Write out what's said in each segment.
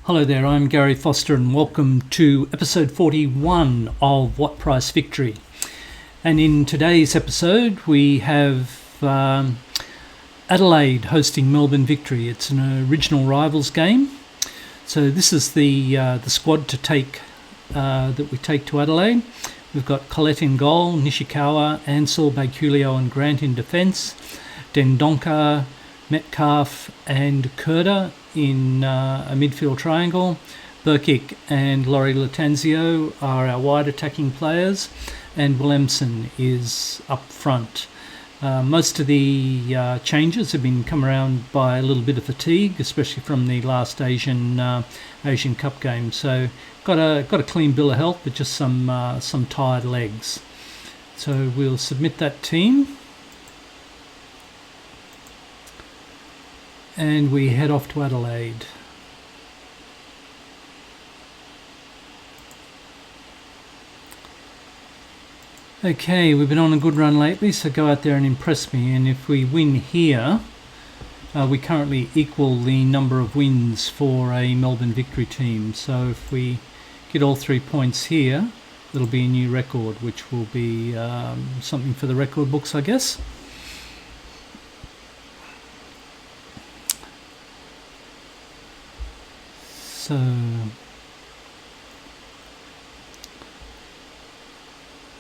Hello there, I'm Garry Foster and welcome to episode 41 of What Price Victory. And in today's episode we have Adelaide hosting Melbourne Victory. It's an original rivals game. So this is the squad to take that we take to Adelaide. We've got Colette in goal, Nishikawa, Ansell, Bagulio and Grant in defence, Dendonka, Metcalf and Kurda in a midfield triangle. Burkick and Laurie Latanzio are our wide attacking players, and Willemsen is up front. Most of the changes have been come around by a little bit of fatigue, especially from the last Asian Cup game. So got a clean bill of health, but just some tired legs. So we'll submit that team. And we head off to Adelaide. Okay, we've been on a good run lately, so go out there and impress me. And if we win here, we currently equal the number of wins for a Melbourne Victory team. So if we get all 3 points here, it'll be a new record, which will be something for the record books, I guess. So,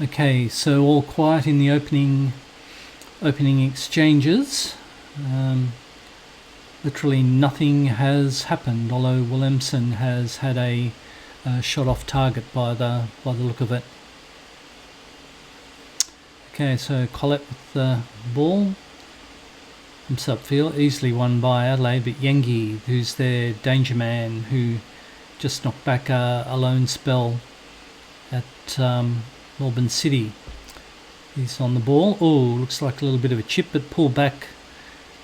okay, so all quiet in the opening exchanges. Literally nothing has happened, although Willemsen has had a shot off target by the look of it. Okay, so Colette with the ball. Comes upfield, easily won by Adelaide, but Yengi, who's their danger man, who just knocked back a lone spell at Melbourne City. He's on the ball. Oh, looks like a little bit of a chip, but pulled back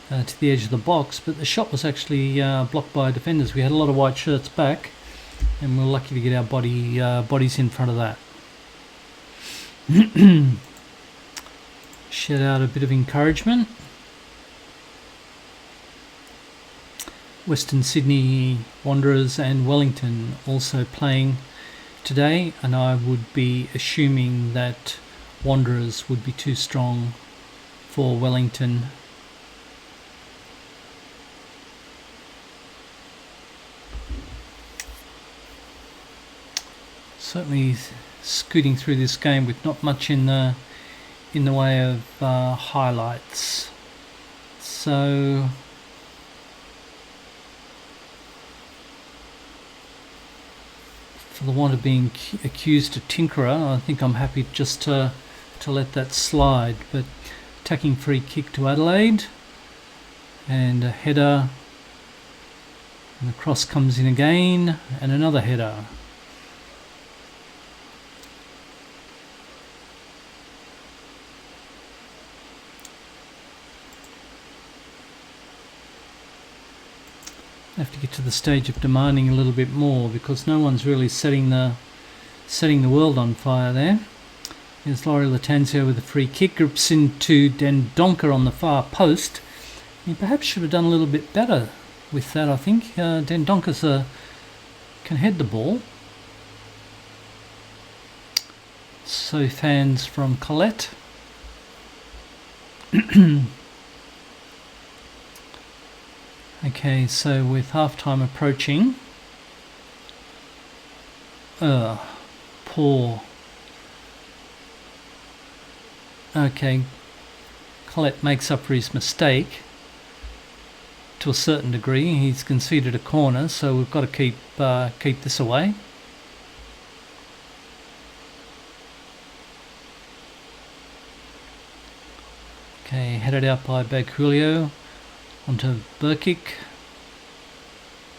to the edge of the box. But the shot was actually blocked by defenders. We had a lot of white shirts back, and we're lucky to get our bodies in front of that. Shed out a bit of encouragement. Western Sydney Wanderers and Wellington also playing today, and I would be assuming that Wanderers would be too strong for Wellington. Certainly scooting through this game with not much in the way of highlights. So for the want of being accused of tinkerer, I think I'm happy just to let that slide. But attacking free kick to Adelaide, and a header, and the cross comes in again, and another header. I have to get to the stage of demanding a little bit more, because no one's really setting the world on fire there. There's Laurie Latanzio with a free kick, grips into Dendonka on the far post. He perhaps should have done a little bit better with that, I think. Dendonka can head the ball. So fans from Colette. Okay, so with half-time approaching, poor. Okay, Colette makes up for his mistake to a certain degree. He's conceded a corner, so we've got to keep this away. Okay, headed out by Bagulio. Onto Burkick.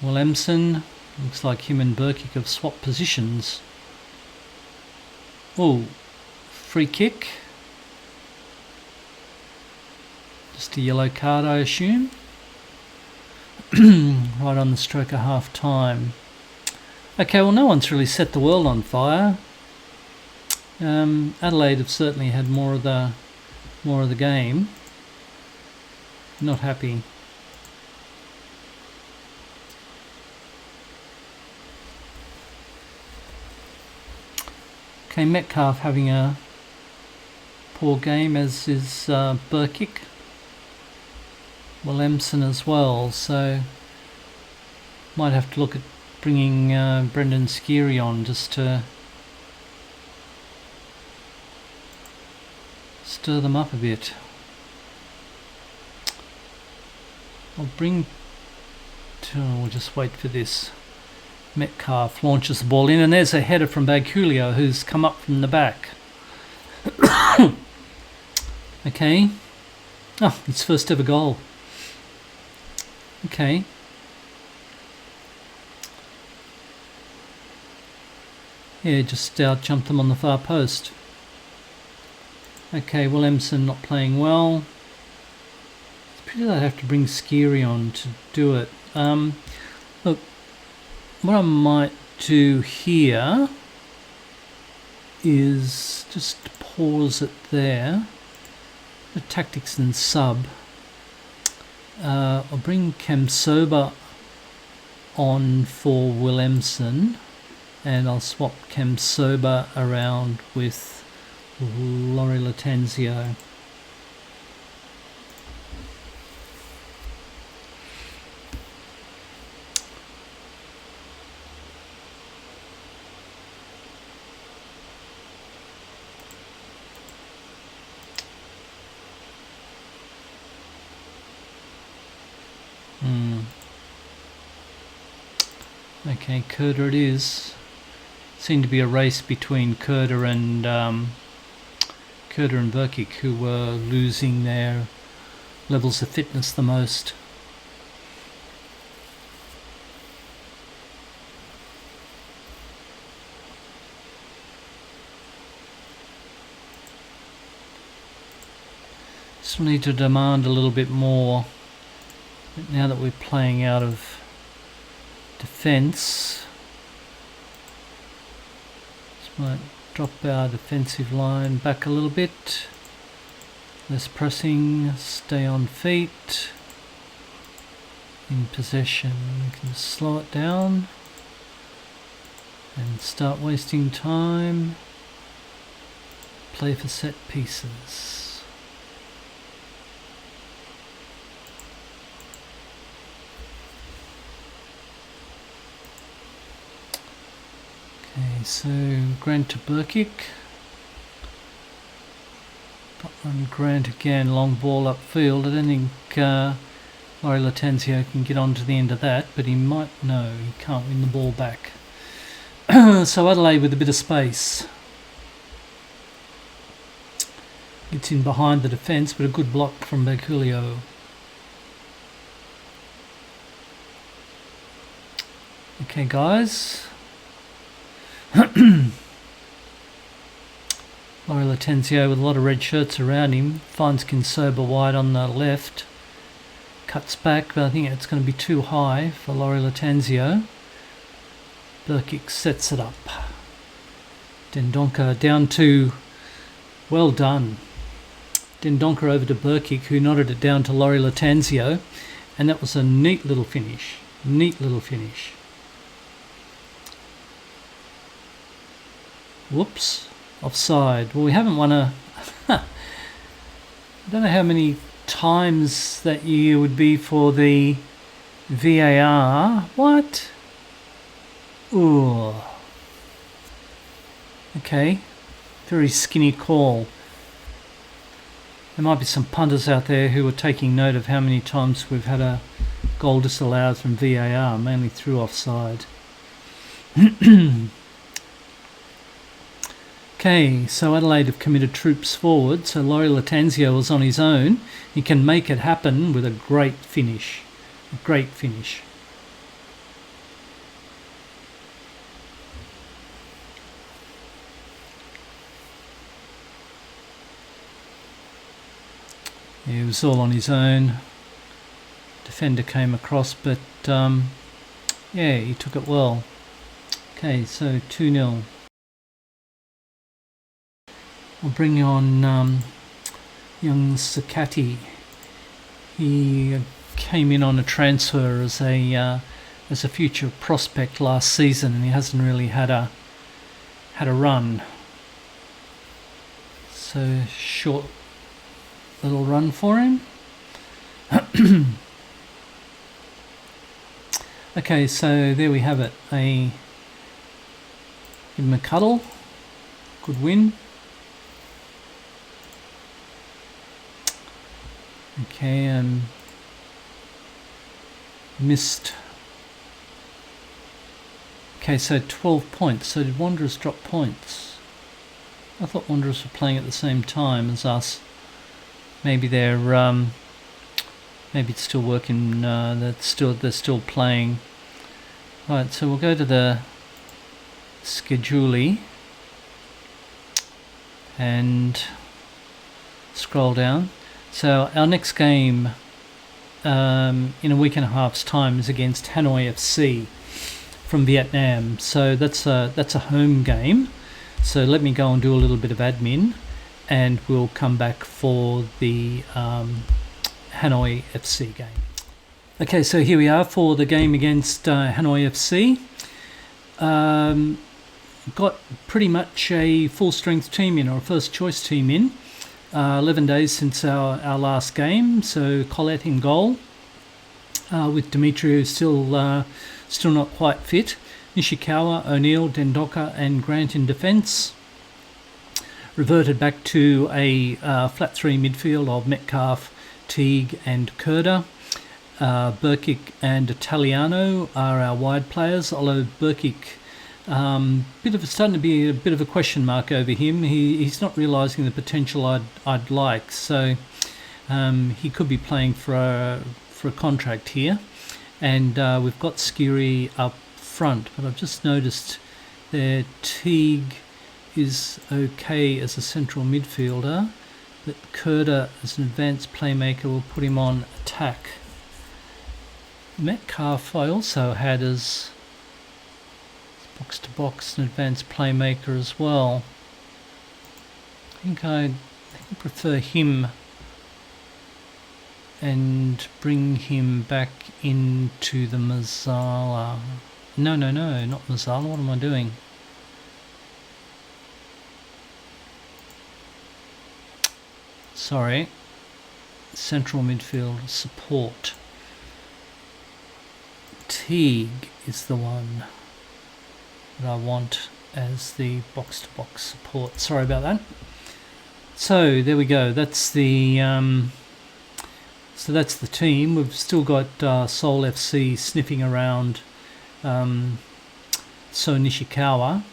Willemsen. Looks like him and Burkick have swapped positions. Oh, free kick. Just a yellow card, I assume. Right on the stroke of half time. Okay, well, no one's really set the world on fire. Adelaide have certainly had more of the game. Not happy. Okay, Metcalf having a poor game, as is Burkick. Williamson as well, so might have to look at bringing Brendan Skeary on just to stir them up a bit. We'll just wait for this. Metcalf launches the ball in, and there's a header from Bagulio, who's come up from the back. Okay. Oh, his first ever goal. Okay. Yeah, just out-jumped them on the far post. Okay, Williamson not playing well. It's pretty that I have to bring Skeary on to do it. Look, what I might do here is just pause it there. The tactics and sub. I'll bring Kamsoba on for Williamson, and I'll swap Kamsoba around with Laurie Latenzio. Okay, Kurda it is. Seemed to be a race between Kurda and Burkick, who were losing their levels of fitness the most. Still need to demand a little bit more. But now that we're playing out of defence, just might drop our defensive line back a little bit. Less pressing, stay on feet. In possession, we can slow it down and start wasting time. Play for set pieces. Okay, so Grant to Burkick. And Grant again, long ball upfield. I don't think Laurie Latenzio can get on to the end of that, but he might. No, he can't win the ball back. So Adelaide with a bit of space. Gets in behind the defence, but a good block from Bagulio. Okay, guys. Laurie Latenzio with a lot of red shirts around him. Finds Kinsoba wide on the left. Cuts back, but I think it's going to be too high for Laurie Latenzio. Burkick sets it up. Dendoncker down to... Well done. Dendoncker over to Burkick, who nodded it down to Laurie Latenzio. And that was a neat little finish. Neat little finish. Whoops. Offside. Well, we haven't won a... I don't know how many times that year would be for the VAR. What? Ooh. Okay. Very skinny call. There might be some punters out there who are taking note of how many times we've had a goal disallowed from VAR, mainly through offside. Okay, so Adelaide have committed troops forward, so Laurie Latenzio is on his own. He can make it happen with a great finish. A great finish. Yeah, he was all on his own. Defender came across, but yeah, he took it well. Okay, so 2-0. I'll bring on young Sakati. He came in on a transfer as a future prospect last season, and he hasn't really had a run. So short little run for him. Okay, so there we have it. Give him a cuddle. Good win. Okay, missed. Okay, so 12 points. So did Wanderers drop points? I thought Wanderers were playing at the same time as us. Maybe they're maybe it's still working. They're still playing. Right, so we'll go to the schedule and scroll down. So our next game in a week and a half's time is against Hanoi FC from Vietnam. So that's a home game. So let me go and do a little bit of admin, and we'll come back for the Hanoi FC game. Okay, so here we are for the game against Hanoi FC. Got pretty much a full-strength team in, or a first-choice team in. 11 days since our last game, so Collette in goal, with Demetriou still not quite fit. Nishikawa, O'Neill, Dendoka and Grant in defence. Reverted back to a flat three midfield of Metcalf, Teague and Kurda. Burkic and Italiano are our wide players, although Burkic starting to be a bit of a question mark over him. He's not realising the potential I'd like, so he could be playing for a contract here. And we've got Skiri up front, but I've just noticed their Teague is okay as a central midfielder, but Kurda as an advanced playmaker will put him on attack. Metcalf I also had as box-to-box and advanced playmaker as well. I think I prefer him and bring him back into the Mazzala. No, not Mazzala. What am I doing? Sorry. Central midfield support. Teague is the one that I want as the box-to-box support. Sorry about that. So there we go. That's the team. We've still got Seoul FC sniffing around So Nishikawa,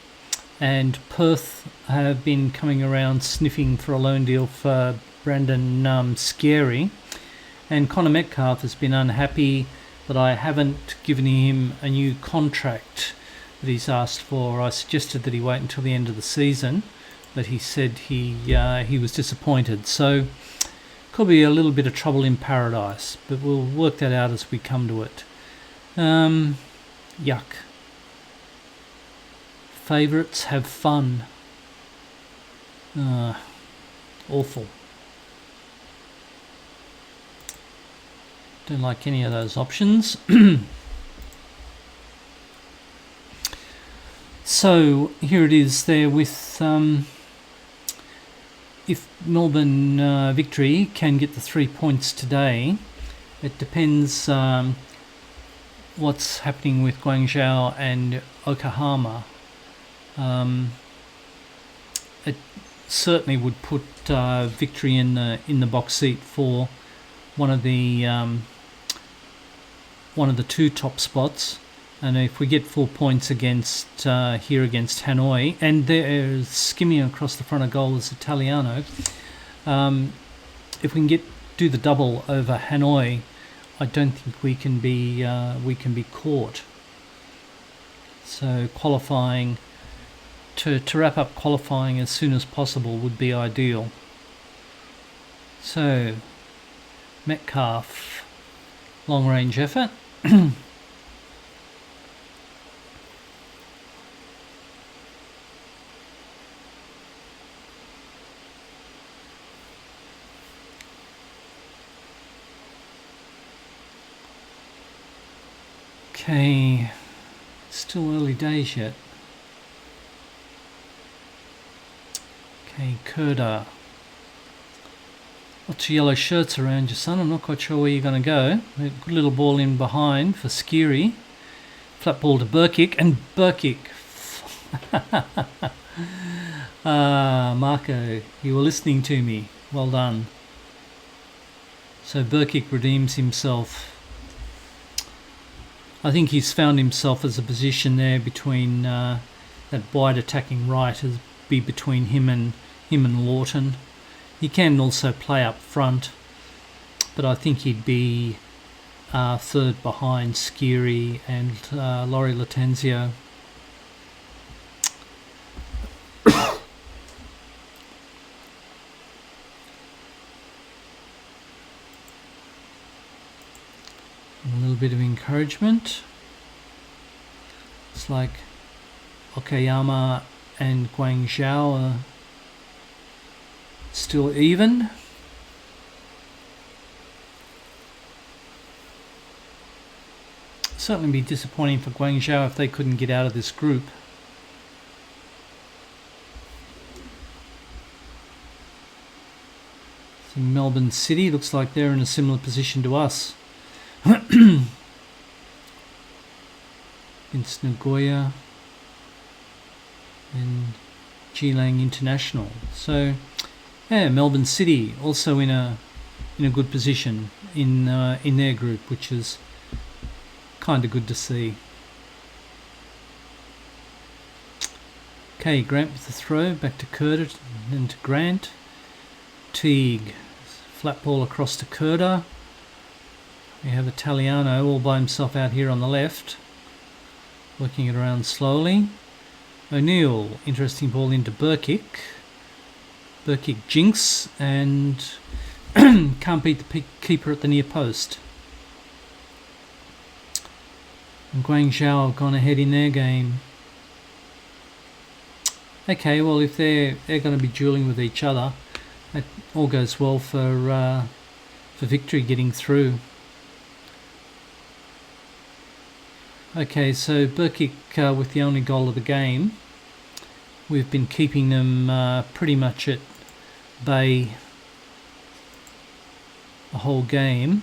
and Perth have been coming around sniffing for a loan deal for Brandon Skiri, and Connor Metcalf has been unhappy that I haven't given him a new contract that he's asked for. I suggested that he wait until the end of the season, but he said he was disappointed. So could be a little bit of trouble in paradise, but we'll work that out as we come to it. Yuck. Favourites have fun. Awful. Don't like any of those options. So here it is there with if Melbourne Victory can get the 3 points today. It depends what's happening with Guangzhou and Yokohama. It certainly would put Victory in the box seat for one of the two top spots, and if we get 4 points against against Hanoi, and they're skimming across the front of goal is Italiano, if we can do the double over Hanoi, I don't think we can be caught. So qualifying to wrap up qualifying as soon as possible would be ideal. So Metcalf, long range effort. Okay, still early days yet. Okay, Kurda. Lots of yellow shirts around you, son. I'm not quite sure where you're going to go. A good little ball in behind for Skiri. Flat ball to Burkick, and Burkick. Marco, you were listening to me. Well done. So Burkick redeems himself. I think he's found himself as a position there between that wide attacking right as be between him and Lawton. He can also play up front, but I think he'd be third behind Skiri and Laurie Latenzio. A little bit of encouragement. It's like Okayama and Guangzhou are still even. Certainly be disappointing for Guangzhou if they couldn't get out of this group. So Melbourne City looks like they're in a similar position to us. Against Nagoya and Geelong International. So yeah, Melbourne City also in a good position in their group, which is kind of good to see. Okay, Grant with the throw, back to Curtis and to Grant. Teague, flat ball across to Curda. We have Italiano all by himself out here on the left, working it around slowly. O'Neill, interesting ball into Burkick. Burkick jinks and can't beat the keeper at the near post. And Guangzhou have gone ahead in their game. Okay, well if they're going to be duelling with each other, that all goes well for Victory getting through. Okay, so Burkick with the only goal of the game. We've been keeping them pretty much at bay the whole game.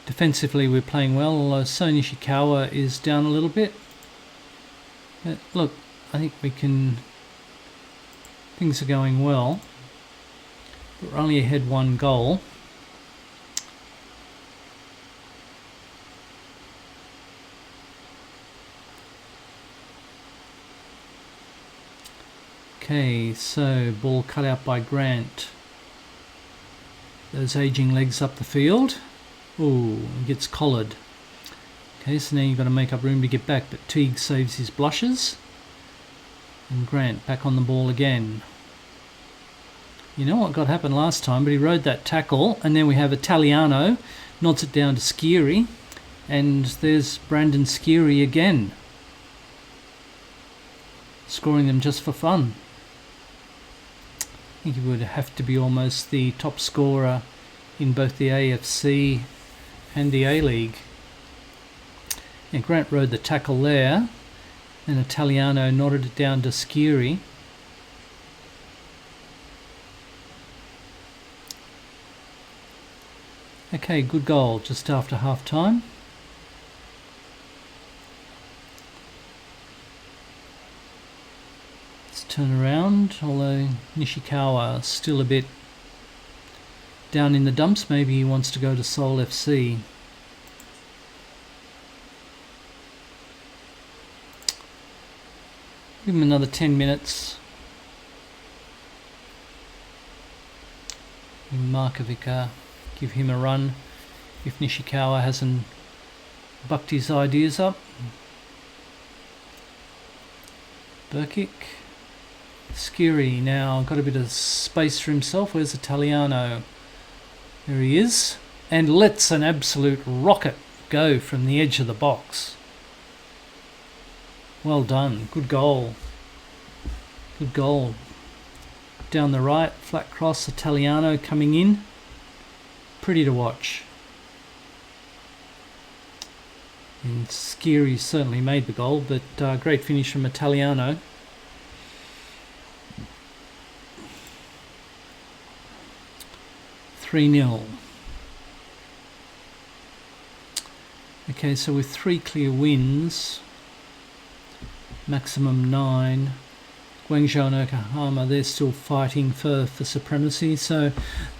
Defensively we're playing well, although So Nishikawa is down a little bit. But look, I think we can... things are going well. But we're only ahead one goal. Okay, so ball cut out by Grant. Those aging legs up the field. Ooh, gets collared. Okay, so now you've got to make up room to get back, but Teague saves his blushes. And Grant back on the ball again. You know what got happened last time, but he rode that tackle, and then we have Italiano, nods it down to Skiri, and there's Brandon Skiri again. Scoring them just for fun. I think he would have to be almost the top scorer in both the AFC and the A-League. And Grant rode the tackle there, and Italiano nodded it down to Skiri. Okay, good goal just after half time. Let's turn around, although Nishikawa still a bit down in the dumps. Maybe he wants to go to Seoul FC. Give him another 10 minutes. Markovic, give him a run if Nishikawa hasn't bucked his ideas up. Burkick. Skiri now got a bit of space for himself. Where's Italiano? There he is. And lets an absolute rocket go from the edge of the box. Well done. Good goal. Good goal. Down the right, flat cross, Italiano coming in. Pretty to watch. And Skiri certainly made the goal, but great finish from Italiano. 3-0. Okay, so with 3 clear wins, maximum 9, Guangzhou and Yokohama, they're still fighting for supremacy. So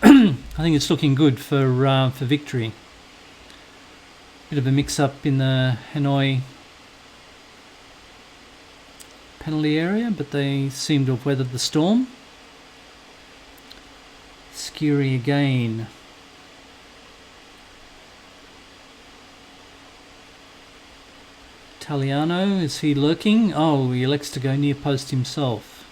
I think it's looking good for victory. Bit of a mix-up in the Hanoi penalty area, but they seem to have weathered the storm. Skiri again. Italiano, is he lurking? Oh, he elects to go near post himself.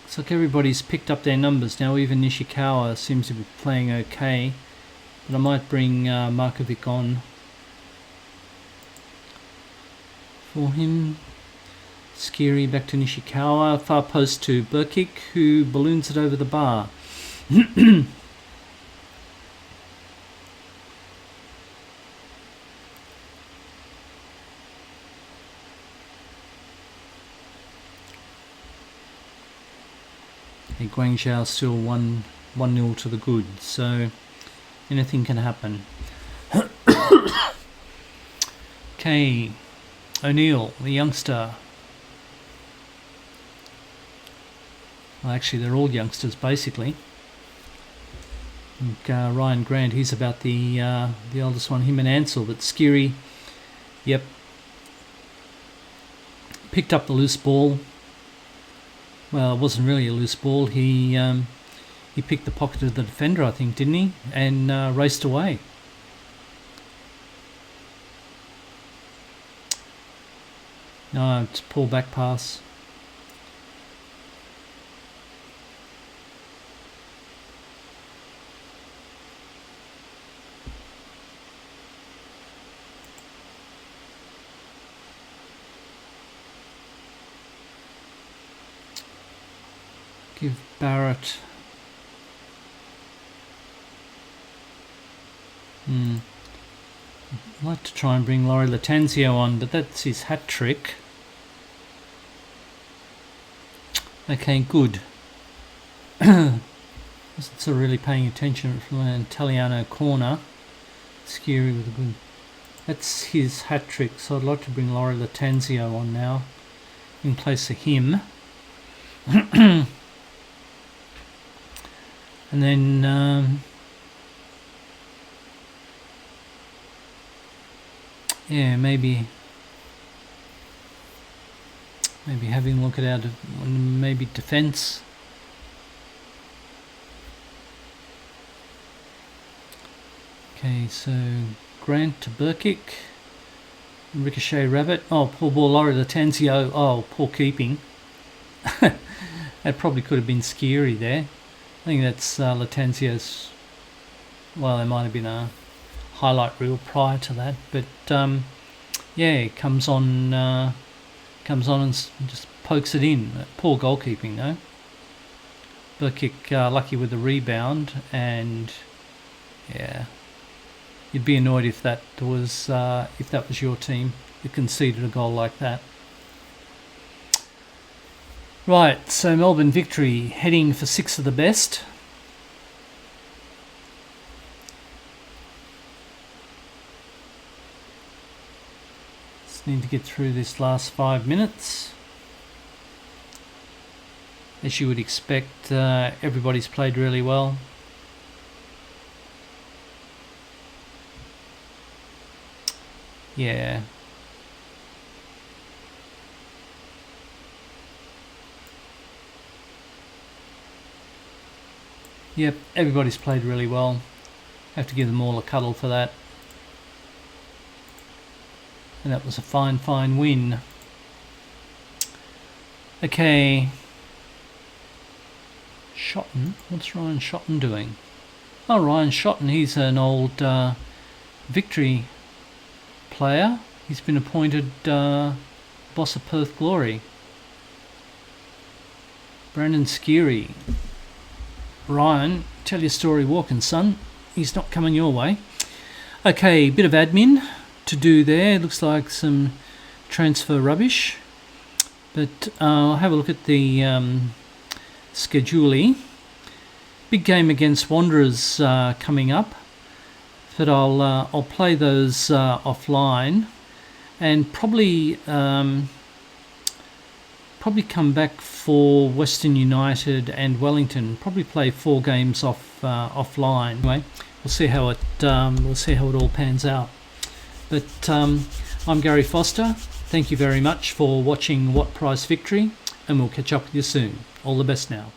Looks like everybody's picked up their numbers now. Even Nishikawa seems to be playing okay. But I might bring Markovic on for him. Skiri back to Nishikawa, far post to Burkic, who balloons it over the bar. Guangzhou still 1-0 to the good, so anything can happen. Okay, O'Neill, the youngster. Well, actually, they're all youngsters, basically. I think Ryan Grant, he's about the oldest one, him and Ansel. But Skiri, yep, picked up the loose ball. Well, it wasn't really a loose ball. He picked the pocket of the defender, I think, didn't he? And raced away. No, it's poor back pass. Give Barrett. I'd like to try and bring Laurie Latanzio on, but that's his hat trick. Okay, good. Wasn't so really paying attention from an Italiano corner. Skiri with a good. That's his hat trick, so I'd like to bring Laurie Latanzio on now in place of him. And then, yeah, maybe having a look at maybe defence. Okay, so Grant to Burkic, Ricochet Rabbit. Oh, poor ball, Laurie Latanzio. Oh, poor keeping. That probably could have been Skiri there. I think that's Latanzio's. Well, there might have been a highlight reel prior to that, but yeah, it comes on and just pokes it in. Poor goalkeeping, though. Burkic lucky with the rebound, and yeah, you'd be annoyed if that was your team that conceded a goal like that. Right, so Melbourne victory, heading for 6 of the best. Just need to get through this last 5 minutes. As you would expect, everybody's played really well. Yeah. Yep, everybody's played really well. Have to give them all a cuddle for that. And that was a fine win. Okay. Shotton? What's Ryan Shotton doing? Oh, Ryan Shotton, he's an old Victory player. He's been appointed boss of Perth Glory. Brandon Skiri. Ryan, tell your story walking, son. He's not coming your way. Okay, bit of admin to do there. Looks like some transfer rubbish. But I'll have a look at the schedule. Big game against Wanderers coming up. But I'll play those offline, and probably come back for Western United and Wellington. Probably play 4 games offline. Anyway, we'll see how it all pans out. But I'm Garry Foster. Thank you very much for watching What Price Victory, and we'll catch up with you soon. All the best now.